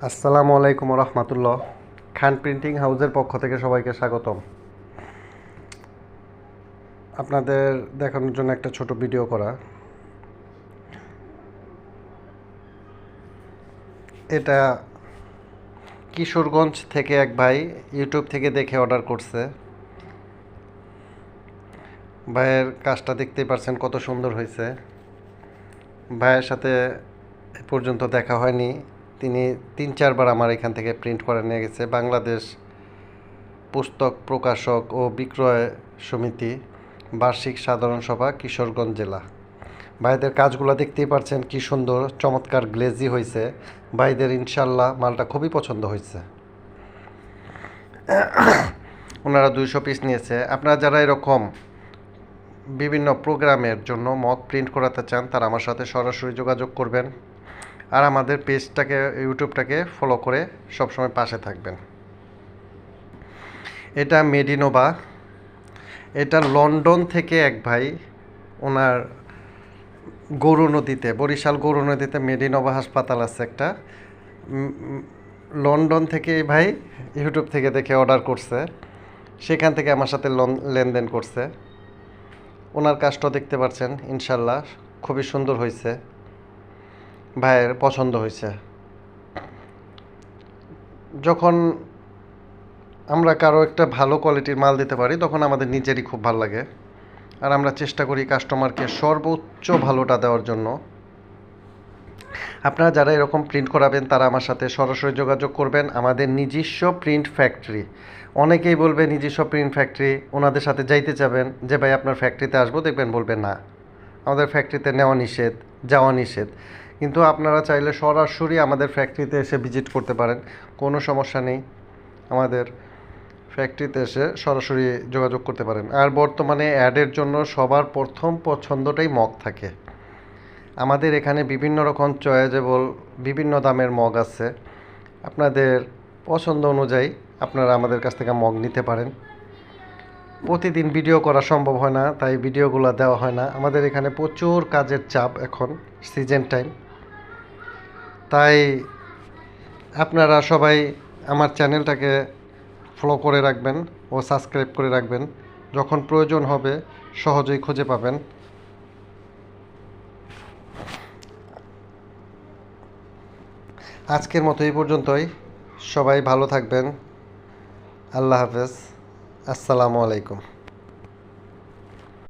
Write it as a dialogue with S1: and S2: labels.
S1: আসসালামু আলাইকুম রহমতুল্লাহ। খান প্রিন্টিং হাউসের পক্ষ থেকে সবাইকে স্বাগতম। আপনাদের দেখানোর জন্য একটা ছোট ভিডিও করা। এটা কিশোরগঞ্জ থেকে এক ভাই ইউটিউব থেকে দেখে অর্ডার করছে। ভাইয়ের কাজটা দেখতেই পারছেন কত সুন্দর হয়েছে। ভাইয়ের সাথে এ পর্যন্ত দেখা হয়নি, তিনি 3-4বার আমার এখান থেকে প্রিন্ট করে নিয়ে গেছে। বাংলাদেশ পুস্তক প্রকাশক ও বিক্রয় সমিতি বার্ষিক সাধারণ সভা, কিশোরগঞ্জ জেলা। ভাইদের কাজগুলো দেখতেই পারছেন কি সুন্দর চমৎকার গ্লেজি হয়েছে। ভাইদের ইনশাল্লাহ মালটা খুবই পছন্দ হয়েছে। ওনারা 200 পিস নিয়েছে। আপনারা যারা এরকম বিভিন্ন প্রোগ্রামের জন্য মক প্রিন্ট করাতে চান তারা আমার সাথে সরাসরি যোগাযোগ করবেন, আর আমাদের পেজটাকে ইউটিউবটাকে ফলো করে সবসময় পাশে থাকবেন। এটা মেডিনোভা। এটা লন্ডন থেকে এক ভাই, ওনার গরু নদীতে, বরিশাল গরু নদীতে মেডিনোভা হাসপাতাল আছে একটা। লন্ডন থেকে এই ভাই ইউটিউব থেকে দেখে অর্ডার করছে, সেখান থেকে আমার সাথে লেনদেন করছে। ওনার কাজটা দেখতে পাচ্ছেন, ইনশাল্লাহ খুবই সুন্দর হয়েছে, ভাইয়ের পছন্দ হয়েছে। যখন আমরা কারো একটা ভালো কোয়ালিটির মাল দিতে পারি তখন আমাদের নিজেরই খুব ভালো লাগে, আর আমরা চেষ্টা করি কাস্টমারকে সর্বোচ্চ ভালোটা দেওয়ার জন্য। আপনারা যারা এরকম প্রিন্ট করাবেন তারা আমার সাথে সরাসরি যোগাযোগ করবেন। আমাদের নিজস্ব প্রিন্ট ফ্যাক্টরি। অনেকেই বলবে নিজস্ব প্রিন্ট ফ্যাক্টরি, ওনাদের সাথে যাইতে চাবেন যে ভাই আপনার ফ্যাক্টরিতে আসবো, দেখবেন বলবে না, আমাদের ফ্যাক্টরিতে নেওয়া নিষেধ, যাওয়া নিষেধ। কিন্তু আপনারা চাইলে সরাসরি আমাদের ফ্যাক্টরিতে এসে ভিজিট করতে পারেন, কোনো সমস্যা নেই। আমাদের ফ্যাক্টরিতে এসে সরাসরি যোগাযোগ করতে পারেন। আর বর্তমানে অ্যাডের জন্য সবার প্রথম পছন্দটাই মগ থাকে। আমাদের এখানে বিভিন্ন রকম চয়েজেবল বিভিন্ন দামের মগ আছে। আপনাদের পছন্দ অনুযায়ী আপনারা আমাদের কাছ থেকে মগ নিতে পারেন। প্রতিদিন ভিডিও করা সম্ভব হয় না, তাই ভিডিওগুলো দেওয়া হয় না। আমাদের এখানে প্রচুর কাজের চাপ, এখন সিজন টাইম। তাই আপনারা সবাই আমার চ্যানেলটাকে ফলো করে রাখবেন ও সাবস্ক্রাইব করে রাখবেন। যখন প্রয়োজন হবে সহজেই খুঁজে পাবেন। আজকের মতো এই পর্যন্তই। সবাই ভালো থাকবেন। আল্লাহ হাফেজ। আসসালামু আলাইকুম।